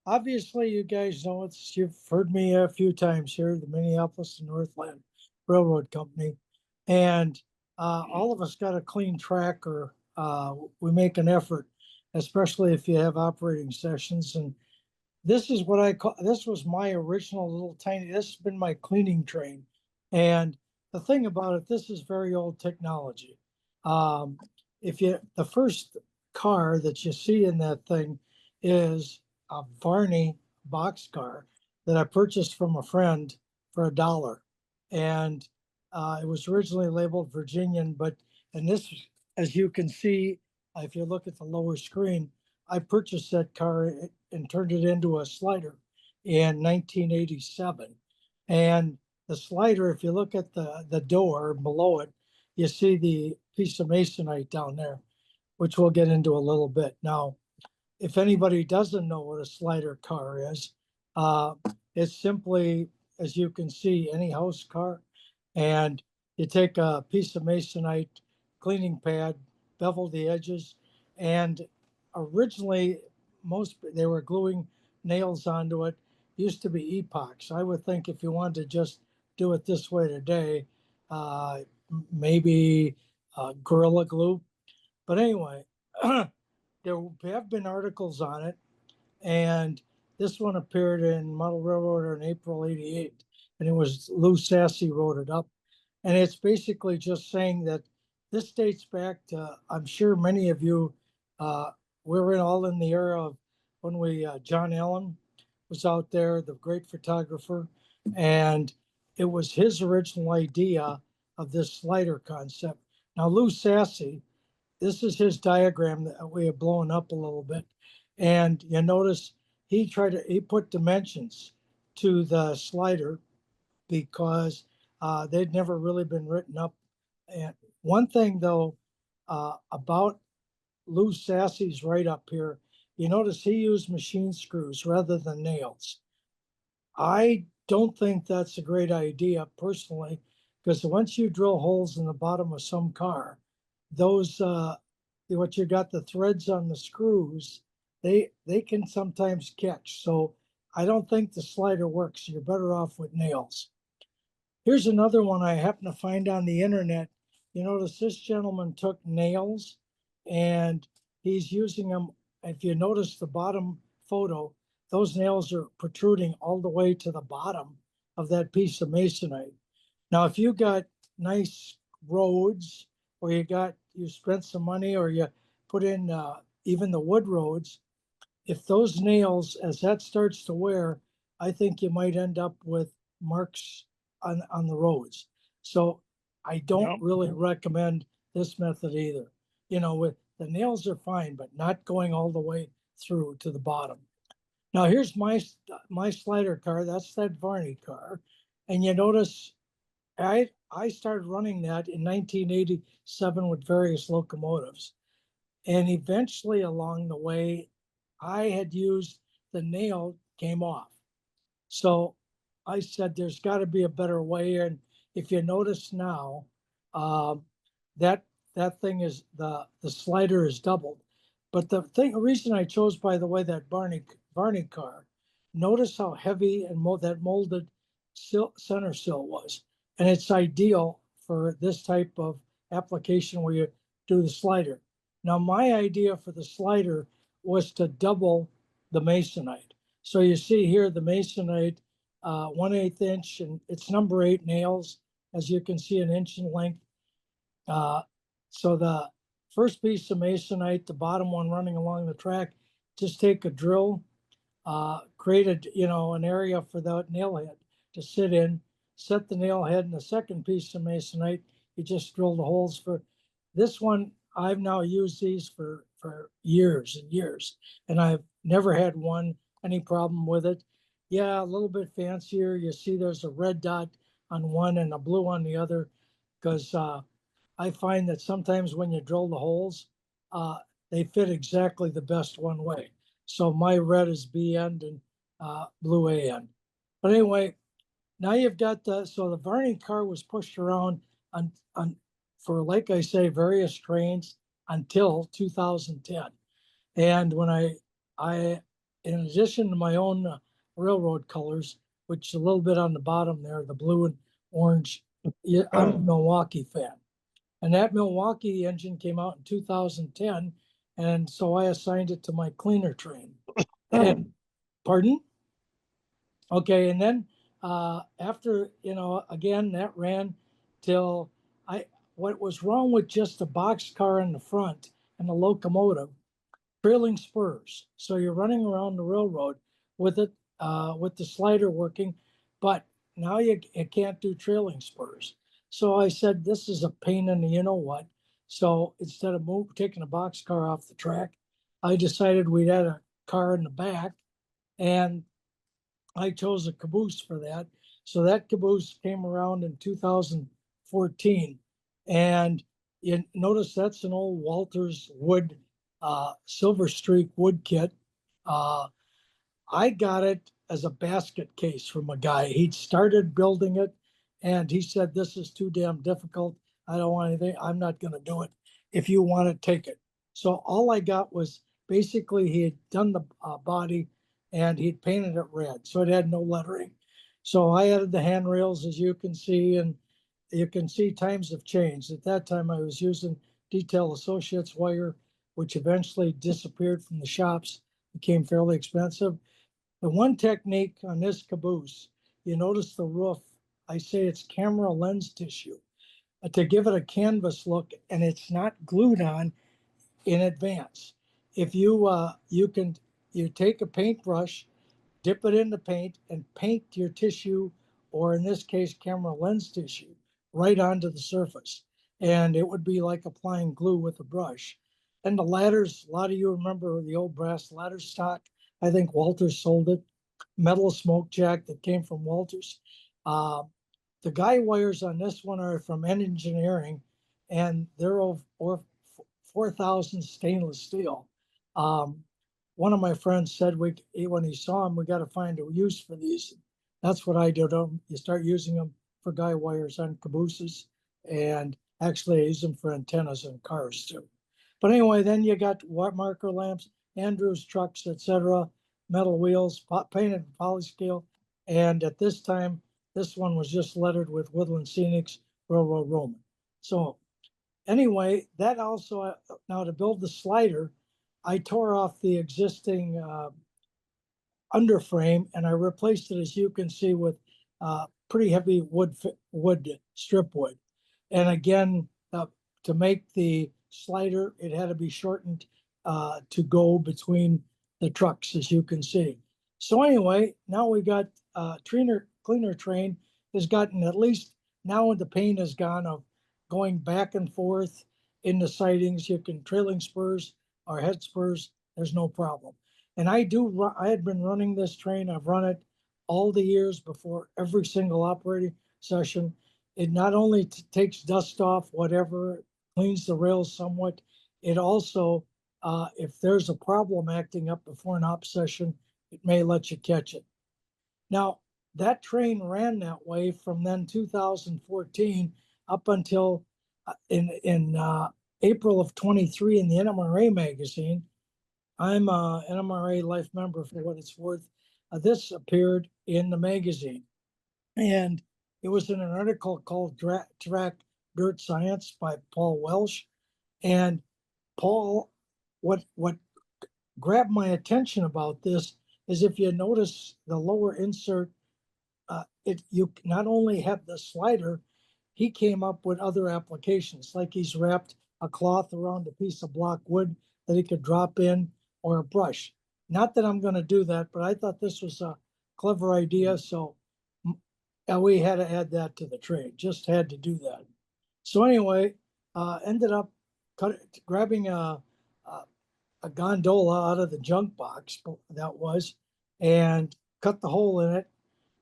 obviously you guys know you've heard me a few times here, the Minneapolis and Northland Railroad Company. And all of us got a clean track, or we make an effort, especially if you have operating sessions. And this is what I call, this was my original little tiny, this has been my cleaning train. And the thing about it, this is very old technology. Um, the first car that you see in that thing is a Varney boxcar that I purchased from a friend for $1. And it was originally labeled Virginian, and this, as you can see, if you look at the lower screen, I purchased that car and turned it into a slider in 1987. And the slider, if you look at the door below it, you see the piece of masonite down there, which we'll get into a little bit. Now, if anybody doesn't know what a slider car is, uh, it's simply, as you can see, any house car, and you take a piece of masonite cleaning pad, bevel the edges, and originally they were gluing nails onto it. Used to be epox. I would think if you wanted to just do it this way today, uh, maybe Gorilla Glue. But anyway, there have been articles on it, and this one appeared in Model Railroader in April '88, and it was Lou Sassy wrote it up, and it's basically just saying that this dates back to, I'm sure many of you, uh, we're all in the era of when John Allen was out there, the great photographer, and it was his original idea of this slider concept. Now, Lou Sassy, this is his diagram that we have blown up a little bit. And you notice he put dimensions to the slider because they'd never really been written up. And one thing though, about Lou Sassy's right up here, you notice he used machine screws rather than nails. I don't think that's a great idea personally, because once you drill holes in the bottom of some car, those what you got, the threads on the screws, they can sometimes catch. So I don't think the slider works. You're better off with nails. Here's another one I happened to find on the internet. You notice this gentleman took nails and he's using them. If you notice the bottom photo, those nails are protruding all the way to the bottom of that piece of masonite. Now, if you got nice roads, or you spent some money, or you put in even the wood roads, if those nails, as that starts to wear, I think you might end up with marks on the roads. So I don't Yep. really recommend this method either. With the nails are fine, but not going all the way through to the bottom. Now here's my slider car. That's that Varney car, and you notice I started running that in 1987 with various locomotives, and eventually along the way, I had used the nail came off. So I said, there's got to be a better way. And if you notice now, um, that that thing is the slider is doubled. But the reason I chose, by the way, that Barney car, notice how heavy and that molded center sill was, and it's ideal for this type of application where you do the slider. Now, my idea for the slider was to double the masonite. So you see here the masonite, 1/8 inch, and it's number 8 nails, as you can see, an inch in length. Uh, so the first piece of masonite, the bottom one running along the track, just take a drill, create an area for that nail head to sit in, set the nail head in the second piece of masonite. You just drill the holes for this one. I've now used these for years and years, and I've never had any problem with it. Yeah, a little bit fancier. You see there's a red dot on one and a blue on the other, because I find that sometimes when you drill the holes, uh, they fit exactly the best one way. So my red is B end and blue A end. But anyway, now you've got the Varney car was pushed around on for, like I say, various trains until 2010. And when I in addition to my own railroad colors, which is a little bit on the bottom there, the blue and orange, I'm a Milwaukee fan. And that Milwaukee engine came out in 2010. And so I assigned it to my cleaner train. And, pardon? Okay. And then after, again, that ran till what was wrong with just the box car in the front and the locomotive, trailing spurs. So you're running around the railroad with it, with the slider working, but now you can't do trailing spurs. So I said, this is a pain in the you know what. So instead of taking a box car off the track, I decided we'd add a car in the back, and I chose a caboose for that. So that caboose came around in 2014. And you notice that's an old Walters wood, Silver Streak wood kit. Uh, I got it as a basket case from a guy. He'd started building it and he said, this is too damn difficult. I don't want anything. I'm not going to do it. If you want to take it. So all I got was basically he had done the body and he'd painted it red. So it had no lettering. So I added the handrails, as you can see, and you can see times have changed. At that time, I was using Detail Associates wire, which eventually disappeared from the shops, became fairly expensive. The one technique on this caboose, you notice the roof, I say it's camera lens tissue to give it a canvas look, and it's not glued on in advance. If you you take a paintbrush, dip it in the paint, and paint your tissue, or in this case, camera lens tissue, right onto the surface. And it would be like applying glue with a brush. And the ladders, a lot of you remember the old brass ladder stock. I think Walters sold it. Metal smoke jack that came from Walters. Uh, the guy wires on this one are from Engineering, and they're over 4,000 stainless steel. Um, One of my friends said when he saw them, we got to find a use for these. That's what I did. You start using them for guy wires on cabooses, and actually I use them for antennas in cars too. But anyway, then you got marker lamps, Andrews trucks, etc., metal wheels, painted polyscale, and at this time, this one was just lettered with Woodland Scenics Railroad Roman. So anyway, that also now to build the slider, I tore off the existing underframe and I replaced it, as you can see, with pretty heavy wood strip wood. And again, to make the slider, it had to be shortened to go between the trucks, as you can see. So anyway, now we got cleaner train has gotten, at least now the pain is gone of going back and forth in the sidings. You can trailing spurs or head spurs, there's no problem. And I had been running this train. I've run it all the years before every single operating session. It not only takes dust off, whatever, cleans the rails somewhat. It also, if there's a problem acting up before an op session, it may let you catch it. Now, that train ran that way from then 2014 up until in April of 23 in the NMRA magazine. I'm an NMRA life member for what it's worth. This appeared in the magazine, and it was in an article called Track Dirt Science by Paul Welsh. And Paul, what grabbed my attention about this is if you notice the lower insert, you not only have the slider, he came up with other applications, like he's wrapped a cloth around a piece of block wood that he could drop in, or a brush. Not that I'm going to do that, but I thought this was a clever idea. So we had to add that to the trade, just had to do that. So anyway, ended up grabbing a gondola out of the junk box that was, and cut the hole in it.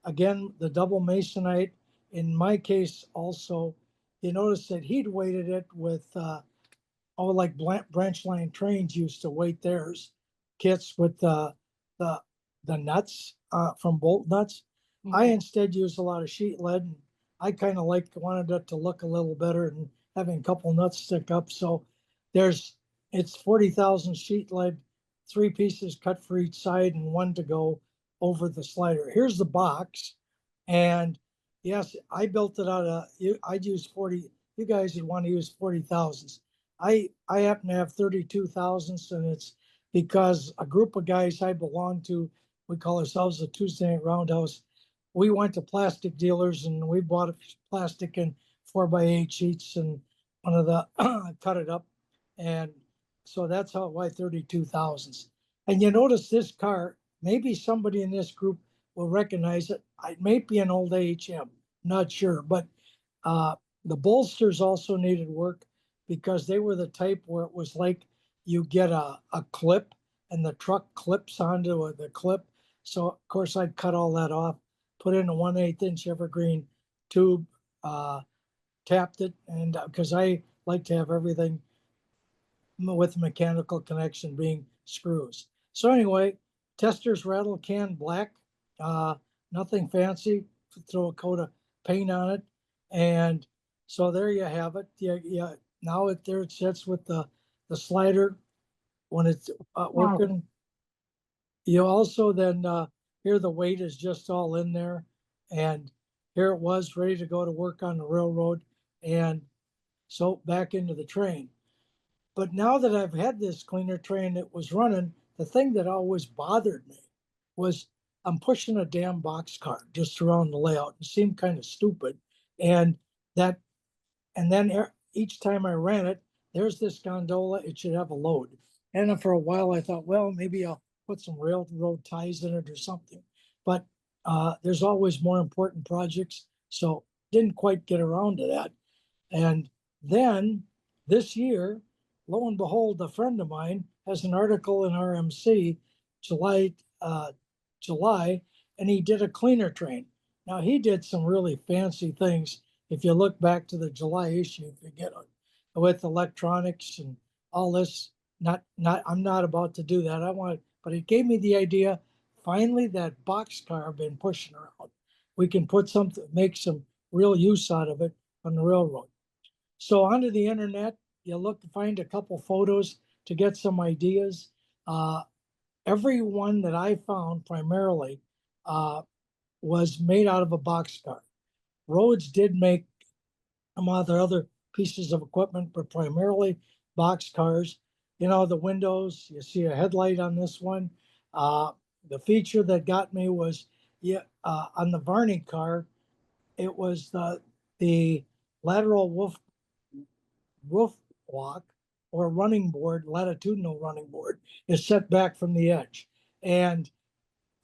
Again, the double masonite. In my case also, you notice that he'd weighted it with like branch line trains used to weight theirs, kits with the nuts from bolt nuts. I instead use a lot of sheet lead. And I kind of wanted it to look a little better and having a couple nuts stick up. So it's 40,000 sheet lead 3 pieces cut for each side and one to go over the slider. Here's the box. And yes, I built it out of, I'd use 40, you guys would want to use 40,000s. I happen to have 32,000s, and it's because a group of guys I belong to, we call ourselves the Tuesday Night Roundhouse. We went to plastic dealers and we bought plastic in 4x8 sheets, and one of the cut it up. And so that's how why 32,000s. And you notice this car, maybe somebody in this group will recognize it. It may be an old AHM, not sure, but uh, the bolsters also needed work because they were the type where it was like you get a clip and the truck clips onto the clip. So of course I cut all that off, put in a 1/8 inch evergreen tube, tapped it, and because I like to have everything with mechanical connection being screws. So anyway, Tester's rattle can black, uh, nothing fancy. Throw a coat of paint on it, and so there you have it. Yeah, yeah. Now there it sits with the slider when it's working. You also then here the weight is just all in there, and here it was ready to go to work on the railroad, and so back into the train. But now that I've had this cleaner train that was running, the thing that always bothered me was I'm pushing a damn box car just around the layout. It seemed kind of stupid. And that, and then each time I ran it, there's this gondola, it should have a load. And for a while I thought, well, maybe I'll put some railroad ties in it or something. But there's always more important projects. So didn't quite get around to that. And then this year, lo and behold, a friend of mine has an article in RMC July, July, and he did a cleaner train. Now he did some really fancy things. If you look back to the July issue, if you get it, with electronics and all this. I'm not about to do that. I want, but it gave me the idea. Finally, that boxcar I've been pushing around. We can put something, make some real use out of it on the railroad. So onto the internet, you look to find a couple photos to get some ideas. Uh, every one that I found primarily uh, was made out of a boxcar. Rhodes did make some other pieces of equipment, but primarily boxcars. You know, the windows, you see a headlight on this one. The feature that got me was, yeah, on the Varney car, it was the lateral roof block or running board, latitudinal running board, is set back from the edge. And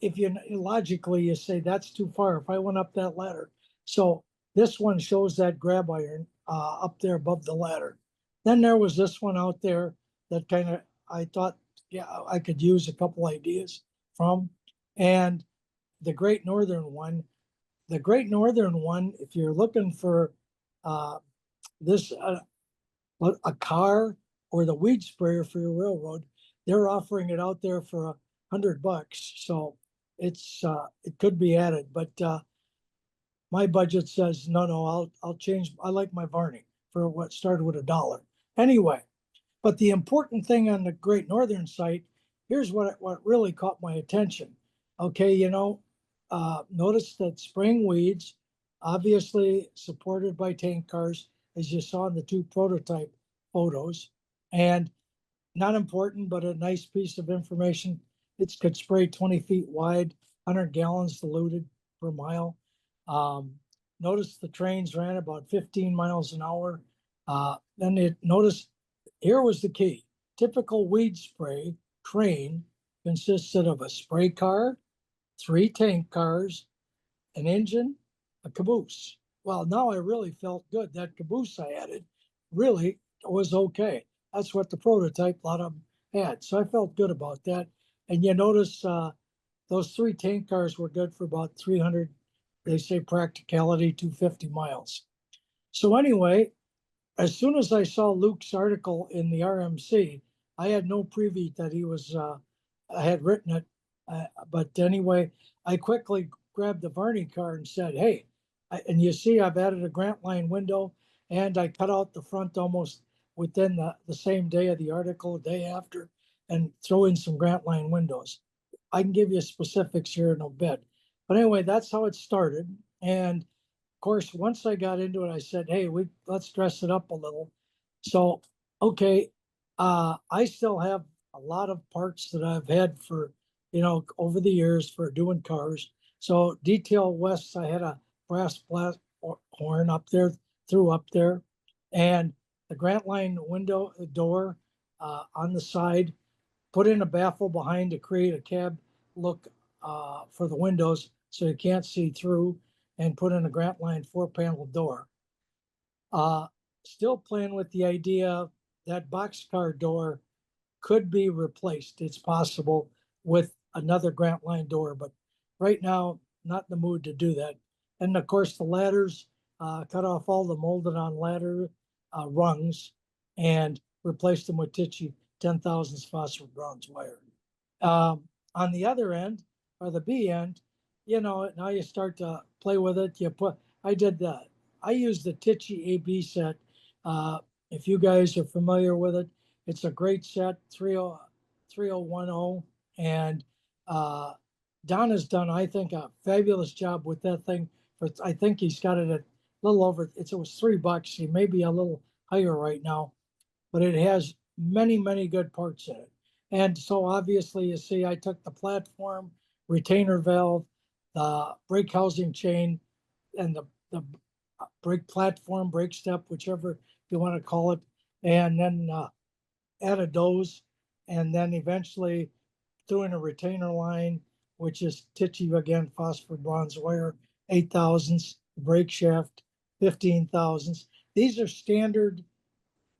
if you logically you say that's too far, if I went up that ladder. So this one shows that grab iron up there above the ladder. Then there was this one out there that kind of I thought, yeah, I could use a couple ideas from. And the Great Northern one, if you're looking for uh, this a car or the weed sprayer for your railroad, they're offering it out there for $100. So it could be added, but my budget says no. I'll change. I like my Varney for what started with $1 anyway. But the important thing on the Great Northern site, here's what really caught my attention. Okay, notice that spraying weeds, obviously supported by tank cars, as you saw in the two prototype photos, and not important, but a nice piece of information. It could spray 20 feet wide, 100 gallons diluted per mile. Um, Notice the trains ran about 15 miles an hour. Notice here was the key. Typical weed spray train consisted of a spray car, 3 tank cars, an engine, a caboose. Well, now I really felt good. That caboose I added really was okay. That's what the prototype, a lot of them had. So I felt good about that. And you notice those 3 tank cars were good for about 300, they say practicality, 250 miles. So anyway, as soon as I saw Luke's article in the RMC, I had no preview that I had written it. But anyway, I quickly grabbed the Varney car and said, hey, and you see, I've added a Grant Line window and I cut out the front almost within the same day of the article, a day after. and throw in some Grant Line windows. I can give you specifics here in a bit. But anyway, that's how it started. And of course, once I got into it, I said, hey, let's dress it up a little. So, okay, I still have a lot of parts that I've had for, over the years for doing cars. So Detail West, I had a brass horn up there, through up there, and the Grant Line window door on the side, put in a baffle behind to create a cab look for the windows so you can't see through, and put in a Grant Line 4-panel door. Uh, Still playing with the idea that boxcar door could be replaced. It's possible with another Grant Line door, but right now, not in the mood to do that. And of course, the ladders, cut off all the molded on ladder rungs and replaced them with Tichy 10,000 phosphor bronze wire. On the other end, or the B end, now you start to play with it. I used the Tichy AB set. If you guys are familiar with it, it's a great set, 3010. And uh, Don has done, I think, a fabulous job with that thing. I think he's got it at a little over, it was $3. He may be a little higher right now, but it has many, many good parts in it. And so obviously, you see, I took the platform, retainer valve, the brake housing chain, and the brake platform, brake step, whichever you want to call it, and then added those, and then eventually threw in a retainer line, which is Tichy again, phosphor bronze wire, 8,000s, brake shaft, 15,000s. These are standard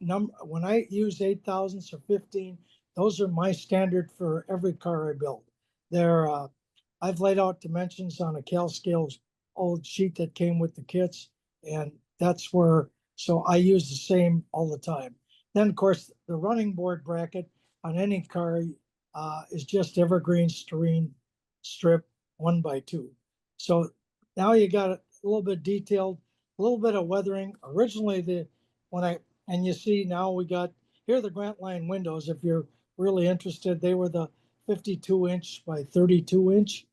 number. When I use 8,000s or 15, those are my standard for every car I build. They're I've laid out dimensions on a CalScale old sheet that came with the kits, and that's where, so I use the same all the time. Then of course the running board bracket on any car is just evergreen styrene strip 1x2. So now you got a little bit detailed, a little bit of weathering. Originally, and you see now we got, here are the Grant Line windows. If you're really interested, they were the 52-inch by 32-inch.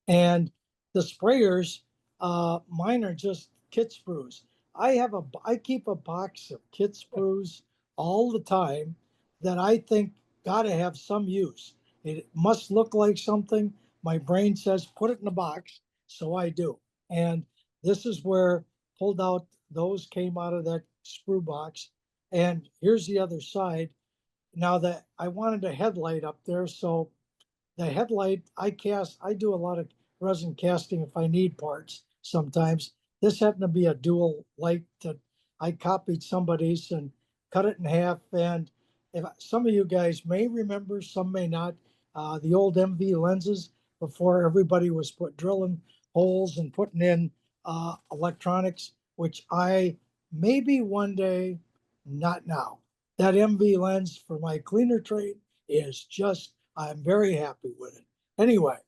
And the sprayers, mine are just kit sprues. I keep a box of kit sprues all the time that I think got to have some use. It must look like something. My brain says put it in a box, so I do. And this is where pulled out, those came out of that sprue box. And here's the other side. Now that I wanted a headlight up there, so the headlight, I do a lot of resin casting if I need parts sometimes. This happened to be a dual light that I copied somebody's and cut it in half. And if some of you guys may remember, some may not, the old MV lenses before everybody was drilling holes and putting in electronics, which I maybe one day, not now. That MV lens for my cleaner trade is just, I'm very happy with it. Anyway,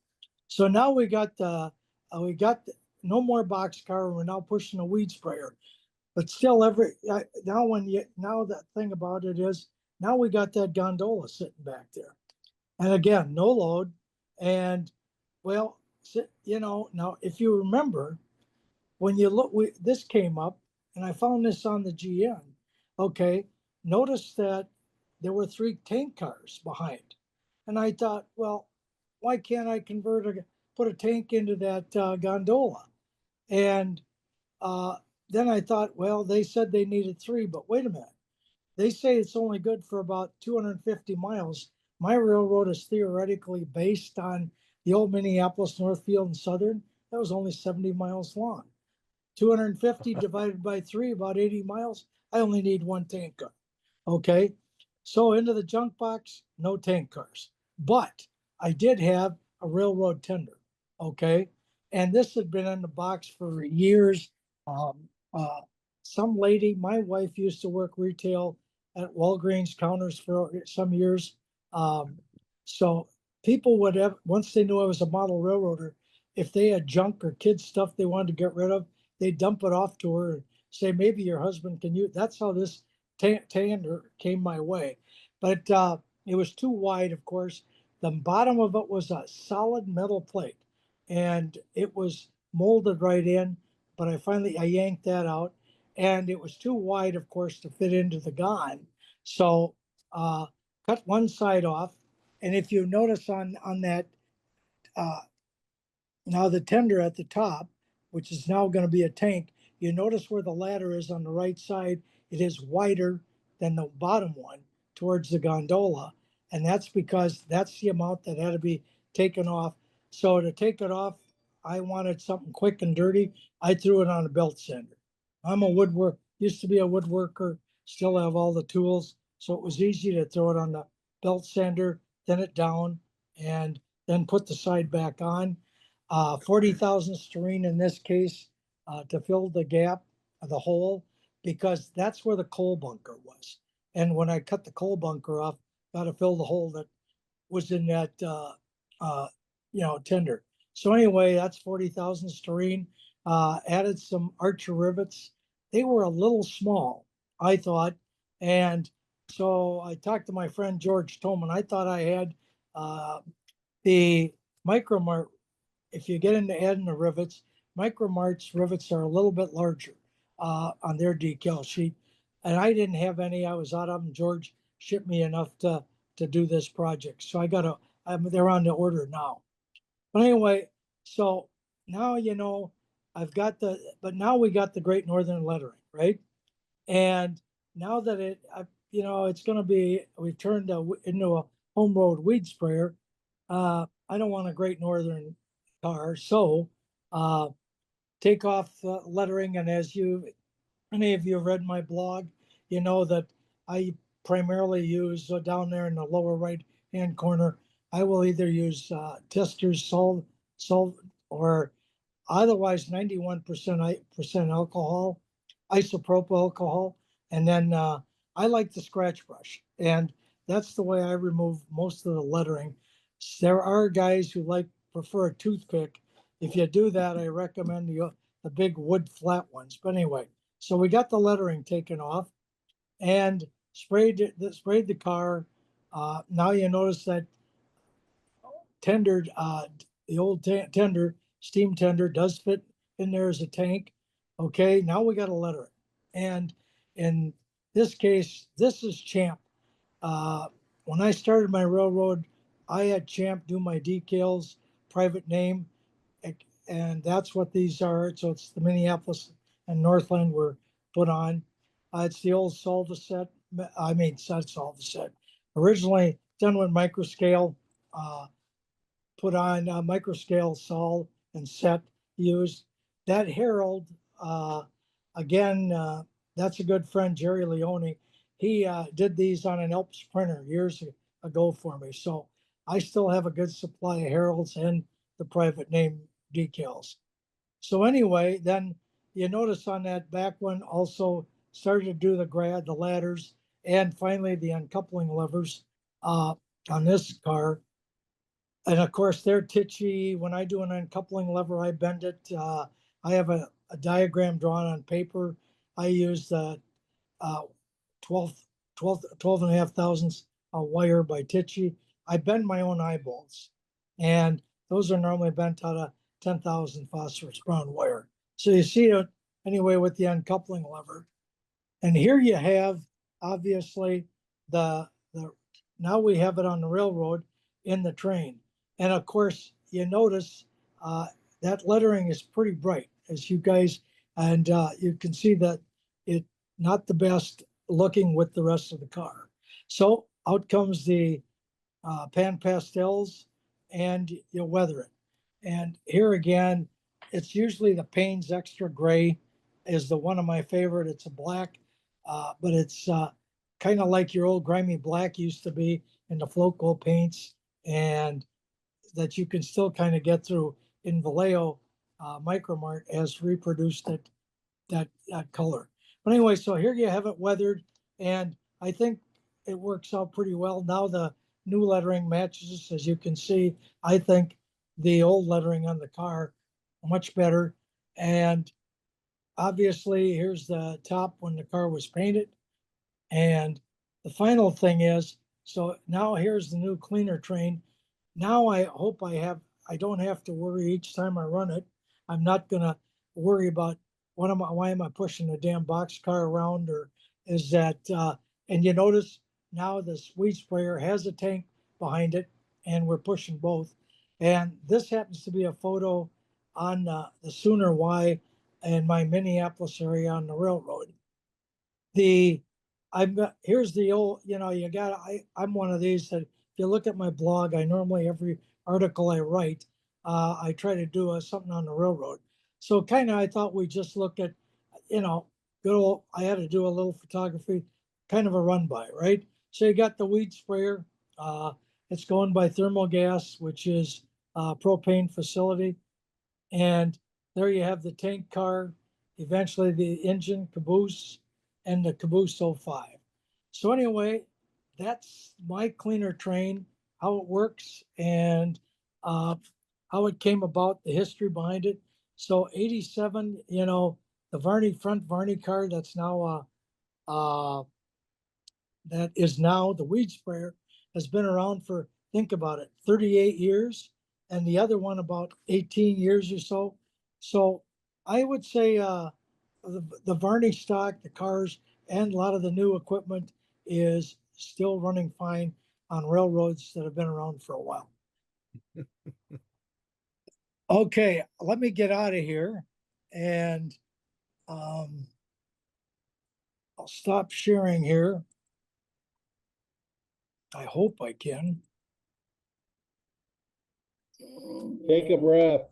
so now we got no more boxcar. We're now pushing a weed sprayer, but still now the thing about it is now we got that gondola sitting back there, and again, no load. And well, now if you remember, when you look, this came up, and I found this on the GN. Okay, notice that there were 3 tank cars behind, and I thought, well, why can't I put a tank into that gondola? And uh, then I thought, well, they said they needed 3, but wait a minute. They say it's only good for about 250 miles. My railroad is theoretically based on the old Minneapolis, Northfield, and Southern. That was only 70 miles long. 250 divided by 3, about 80 miles. I only need 1 tank car. Okay. So into the junk box, no tank cars. But I did have a railroad tender. Okay. And this had been in the box for years. Um, uh, some lady, my wife used to work retail at Walgreens counters for some years. Um, so people would have, once they knew I was a model railroader, if they had junk or kids stuff they wanted to get rid of, they dump it off to her and say, maybe your husband can use. That's how this tender came my way. But It was too wide, of course. The bottom of it was a solid metal plate, and it was molded right in. But I yanked that out, and it was too wide, of course, to fit into the gun. So uh, cut one side off, and if you notice on that uh, now the tender at the top, which is now going to be a tank, you notice where the ladder is on the right side, it is wider than the bottom one towards the gondola. And that's because that's the amount that had to be taken off. So to take it off, I wanted something quick and dirty. I threw it on a belt sander. I'm a used to be a woodworker, still have all the tools. So it was easy to throw it on the belt sander, thin it down, and then put the side back on. 40,000 sterene in this case to fill the gap of the hole because that's where the coal bunker was. And when I cut the coal bunker off, got to fill the hole that was in that uh, tender. So anyway, that's 40,000 sterene. Added some Archer rivets. They were a little small, I thought, and so I talked to my friend George Toman. I thought I had the Micromart. If you get into adding the rivets, Micromart's rivets are a little bit larger on their decal sheet, and I didn't have any. I was out of them. George shipped me enough to do this project, so they're on the order now. But anyway, so now but now we got the Great Northern lettering, right? And now that it's going to be, we've turned into a home road weed sprayer. I don't want a Great Northern car, so uh, take off the lettering. And any of you have read my blog, you know that I primarily use down there in the lower right hand corner. I will either use Tester's solve, or otherwise 91% alcohol, isopropyl alcohol. And then I like the scratch brush. And that's the way I remove most of the lettering. There are guys who prefer a toothpick. If you do that, I recommend the big wood flat ones. But anyway, so we got the lettering taken off and sprayed the car. Now you notice that tendered the old tender steam tender does fit in there as a tank. Okay, now we got to letter it, and in this case, this is Champ. uh, when I started my railroad, I had Champ do my decals, private name, and that's what these are. So it's the Minneapolis and Northland were put on. It's the old Solva set. I mean, it's not Solva set. Originally done with microscale, uh, put on microscale sol and set used. That Herald, again, that's a good friend, Jerry Leone. He did these on an Elps printer years ago for me. So I still have a good supply of Heralds and the private name decals. So anyway, then you notice on that back one also started to do the ladders, and finally the uncoupling levers on this car. And of course, they're titchy. When I do an uncoupling lever, I bend it. I have a diagram drawn on paper. I use the uh, 12 and a half thousandths wire by Tichy. I bend my own eyeballs, and those are normally bent out of 10,000 phosphorus brown wire. So you see it anyway with the uncoupling lever. And here you have obviously the now we have it on the railroad in the train. And of course, you notice uh, that lettering is pretty bright, as you guys, and you can see that it not the best looking with the rest of the car. So out comes the pan pastels, and you weather it. And here again, it's usually the Payne's Extra Gray is the one of my favorite. It's a black, but it's kind of like your old grimy black used to be in the Floco paints, and that you can still kind of get through in Vallejo. Micromart has reproduced that color. But anyway, so here you have it weathered, and I think it works out pretty well. Now the new lettering matches, as you can see. I think the old lettering on the car much better. And obviously, here's the top when the car was painted. And the final thing is So now here's the new cleaner train. Now I hope I don't have to worry each time I run it. I'm not gonna worry about why am I pushing the damn box car around, or is that, and you notice now this weed sprayer has a tank behind it and we're pushing both. And this happens to be a photo on the Sooner Y in my Minneapolis area on the railroad. The here's the old, you got, I'm one of these that if you look at my blog, I normally, every article I write, I try to do something on the railroad. So kind of I thought we just look at, you know good old, I had to do a little photography, kind of a run by, right? So you got the weed sprayer. It's going by thermal gas, which is propane facility. And there you have the tank car, eventually the engine caboose, and the caboose '05. So anyway, that's my cleaner train, how it works, and how it came about, the history behind it. So '87, the front Varney car that is now the weed sprayer, has been around for, think about it, 38 years, and the other one about 18 years or so. So I would say the Varney stock, the cars, and a lot of the new equipment is still running fine on railroads that have been around for a while. Okay, let me get out of here, and um, I'll stop sharing here. I hope I can. Take a breath.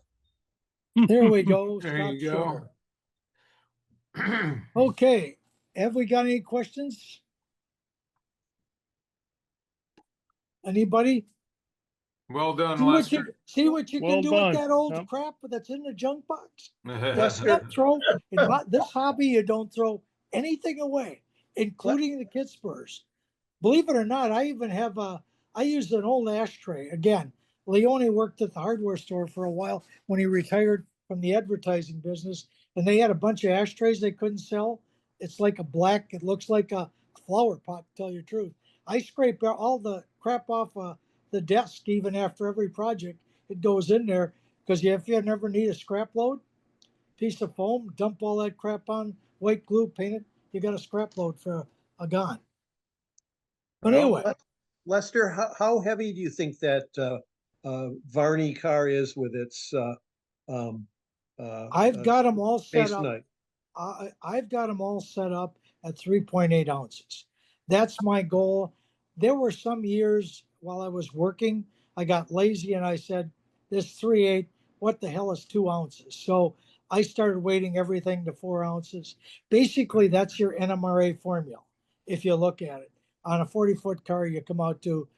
There we go. There Stop you go. share. Okay, have we got any questions? Anybody? Well done, See what you, Lester. see what you Well can do done. with that old Yep. crap that's in the junk box? Lester. Don't throw, in this hobby, you don't throw anything away, including the kid spurs. Believe it or not, I used an old ashtray. Again, Leone worked at the hardware store for a while when he retired from the advertising business, and they had a bunch of ashtrays they couldn't sell. It's like a black, it looks like a flower pot, to tell you the truth. I scrape all the crap off the desk, even after every project. It goes in there, because if you never need a scrap load, piece of foam, dump all that crap on, white glue, paint it, you got a scrap load for a gun. But Well, anyway, Lester, how heavy do you think that Varney car is with its I've got them all set base up. night? I've got them all set up at 3.8 ounces. That's my goal. There were some years while I was working, I got lazy and I said, this 3.8, what the hell is 2 ounces? So I started weighting everything to 4 ounces. Basically, that's your NMRA formula. If you look at it on a 40-foot car, you come out to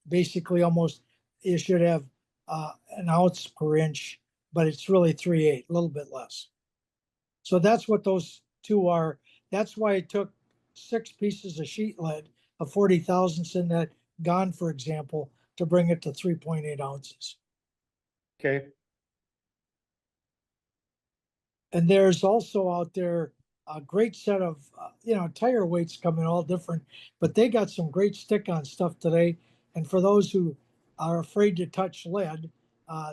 basically almost, you should have an ounce per inch, but it's really 3.8, a little bit less. So that's what those two are. That's why it took 6 pieces of sheet lead, a 40 thousandths in that gun, for example, to bring it to 3.8 ounces. Okay. And there's also out there a great set of, tire weights coming all different, but they got some great stick-on stuff today. And for those who are afraid to touch lead,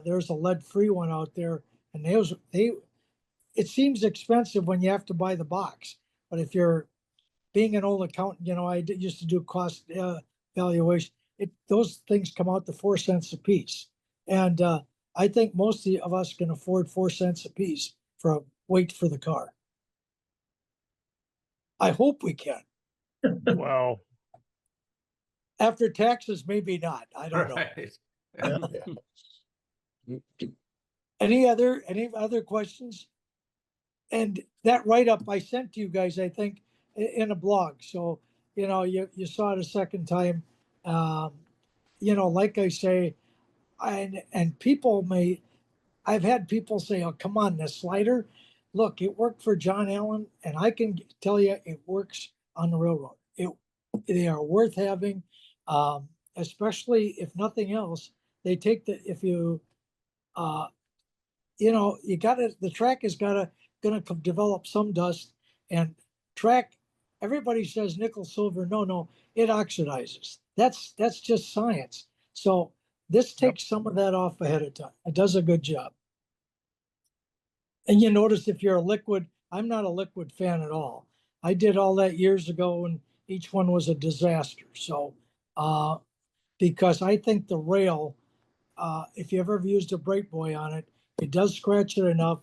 there's a lead-free one out there, and it seems expensive when you have to buy the box, but if you're being an old accountant, used to do cost valuation. Those things come out to 4 cents a piece, and I think most of us can afford 4 cents a piece for a weight for the car. I hope we can. Wow. After taxes, maybe not. I don't know. Right. Any other questions? And that write-up I sent to you guys, I think, in a blog. So, you saw it a second time. Like I say, and I've had people say, oh, come on, this slider. Look, it worked for John Allen, and I can tell you it works on the railroad. They are worth having, especially if nothing else. They take if you, you gotta, the track is gonna develop some dust, and track, everybody says nickel silver. No, it oxidizes. That's just science. So this Yep. takes some of that off ahead of time. It does a good job. And you notice if you're a liquid, I'm not a liquid fan at all. I did all that years ago and each one was a disaster. So, because I think the rail, if you ever used a brake buoy on it, it does scratch it enough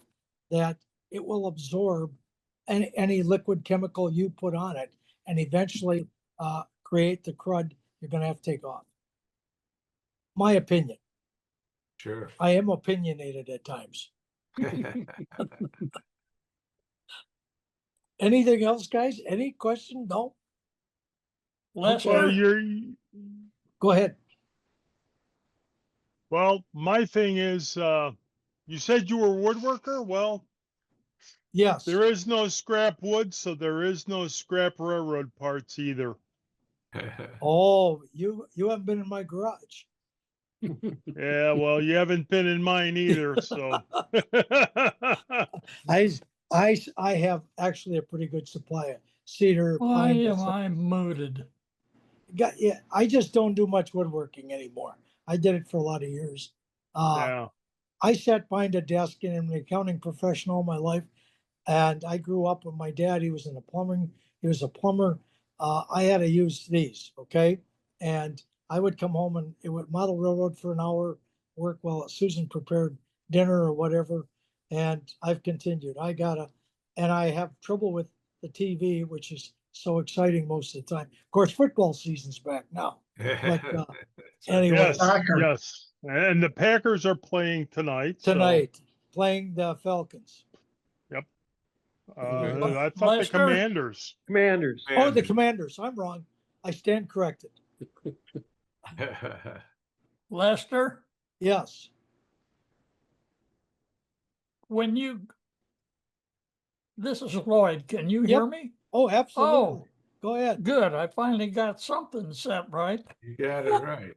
that it will absorb any liquid chemical you put on it and eventually create the crud you're going to have to take off. My opinion. Sure. I am opinionated at times. Anything else, guys? Any question? No? Well, Lester, go ahead. well, my thing is, you said you were a woodworker? Well, Yes. there is no scrap wood, so there is no scrap railroad parts either. Oh, you haven't been in my garage. Yeah, well, you haven't been in mine either, so. I have actually a pretty good supply of cedar, Why pine. am I mooted? Yeah, I just don't do much woodworking anymore. I did it for a lot of years. Yeah, I sat behind a desk and I'm an accounting professional all my life. And I grew up with my dad. He was in the plumbing. He was a plumber. I had to use these, okay? And I would come home and it would model railroad for an hour, work while Susan prepared dinner or whatever. And I've continued. And I have trouble with the TV, which is so exciting most of the time. Of course, football season's back now. But anyway, yes, Soccer. yes. And the Packers are playing tonight, so, tonight playing the Falcons. yep. Okay. I thought the Lester? Commanders. Commanders. Oh, the Commanders. I'm wrong. I stand corrected. Lester, Yes. when you, this is Lloyd, can you hear Yep. me? Oh, absolutely. Oh, Go ahead. good, I finally got something set right. You got it right.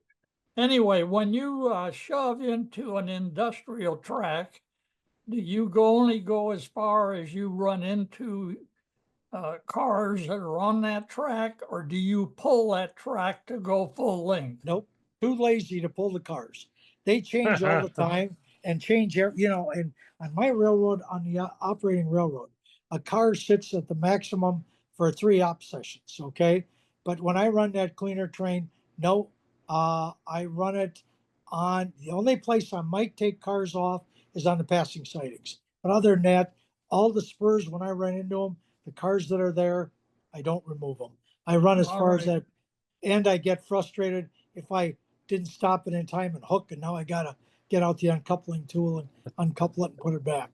Anyway, when you shove into an industrial track, do you only go as far as you run into cars that are on that track, or do you pull that track to go full length? Nope. Too lazy to pull the cars. They change all the time and change, and on my railroad, on the operating railroad, a car sits at the maximum for 3 op sessions, okay? But when I run that cleaner train, no, I run it on, the only place I might take cars off is on the passing sidings. But other than that, all the spurs, when I run into them, the cars that are there, I don't remove them. I run as All far as right. that, and I get frustrated if I didn't stop it in time and hook, and now I gotta get out the uncoupling tool and uncouple it and put it back.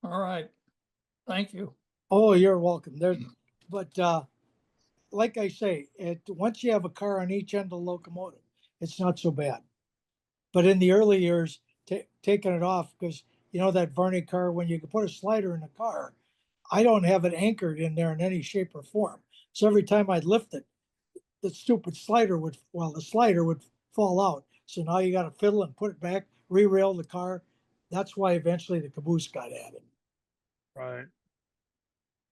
All right, thank you. Oh, you're welcome. But like I say, once you have a car on each end of the locomotive, it's not so bad. But in the early years, taking it off, because that Varney car, when you can put a slider in the car, I don't have it anchored in there in any shape or form. So every time I'd lift it, the slider would fall out. So now you got to fiddle and put it back, re-rail the car. That's why eventually the caboose got added. Right.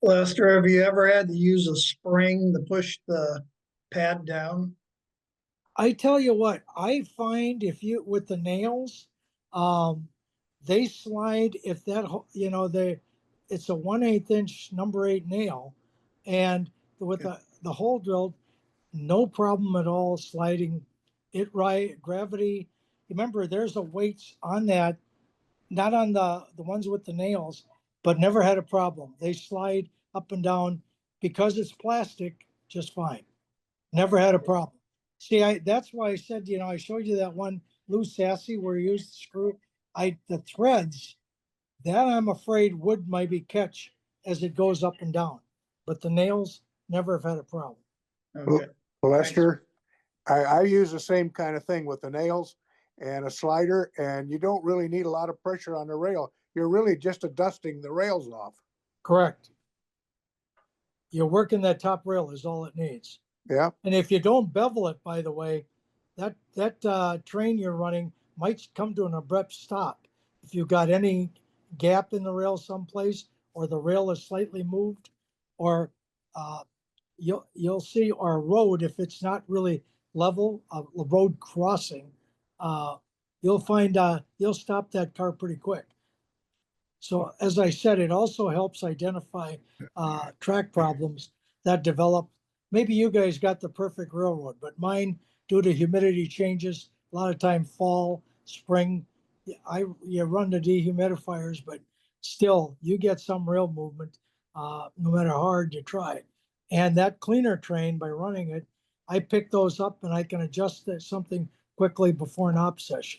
Lester, have you ever had to use a spring to push the pad down? I tell you what, I find if you with the nails, they slide if that it's a 1/8 inch number 8 nail, and with the hole drilled, no problem at all sliding it right. Gravity, remember there's a weights on that, not on the ones with the nails, but never had a problem. They slide up and down because it's plastic just fine. Never had a problem. See, that's why I said, I showed you that one loose sassy where you used the screw. The threads, that I'm afraid would maybe catch as it goes up and down. But the nails never have had a problem. Okay. Lester, I use the same kind of thing with the nails and a slider, and you don't really need a lot of pressure on the rail. You're really just dusting the rails off. Correct. You're working that top rail is all it needs. Yeah. And if you don't bevel it, by the way, that train you're running might come to an abrupt stop. If you've got any gap in the rail someplace, or the rail is slightly moved, or you'll see our road, if it's not really level, a road crossing, you'll find, you'll stop that car pretty quick. So as I said, it also helps identify track problems that develop. Maybe you guys got the perfect railroad, but mine, due to humidity changes, a lot of time fall, spring, you run the dehumidifiers, but still you get some rail movement, no matter how hard you try. And that cleaner train, by running it, I pick those up and I can adjust something quickly before an op session.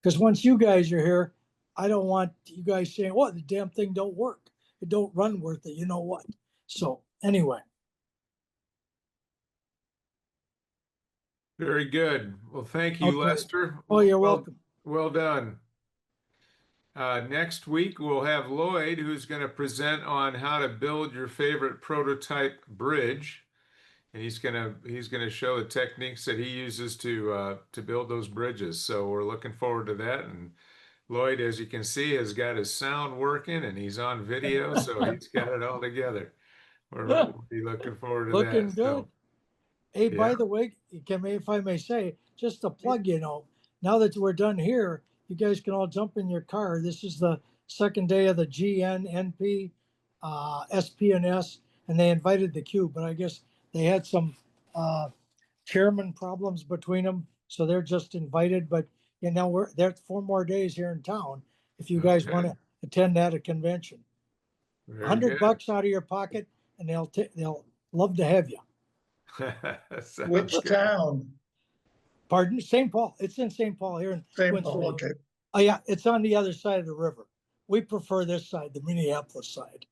Because once you guys are here, I don't want you guys saying, "What, the damn thing don't work. It don't run worth it." You know what? So anyway, Very good. Well, thank you, Okay. Lester. Oh, you're Well- welcome. Well done. Next week, we'll have Lloyd, who's going to present on how to build your favorite prototype bridge. And he's gonna show the techniques that he uses to build those bridges. So we're looking forward to that. And Lloyd, as you can see, has got his sound working and he's on video, so he's got it all together. We'll be looking forward to Looking that. good. So, Hey, by yeah. the way, if I may say, just a plug, now that we're done here, you guys can all jump in your car. This is the second day of the GNNP, SPNS, and they invited the Q, but I guess they had some chairman problems between them, so they're just invited. But we're there 4 more days here in town. If you guys want Okay. to attend that convention, Very $100 good. out of your pocket, and they'll love to have you. Sounds Which good. town? Pardon, St. Paul. It's in St. Paul here in St. Twin Paul, Cities. okay. Oh yeah, it's on the other side of the river. We prefer this side, the Minneapolis side.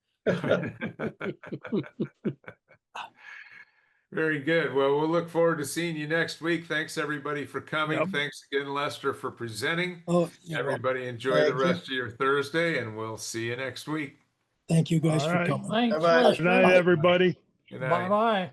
Very good. Well, we'll look forward to seeing you next week. Thanks everybody for coming. Yep. Thanks again, Lester, for presenting. Oh, you're welcome. Everybody enjoy the Thank you. rest of your Thursday, and we'll see you next week. Thank you guys All for right. coming. Thanks, Bye-bye. Good night, Lester. everybody. Good night. Bye-bye.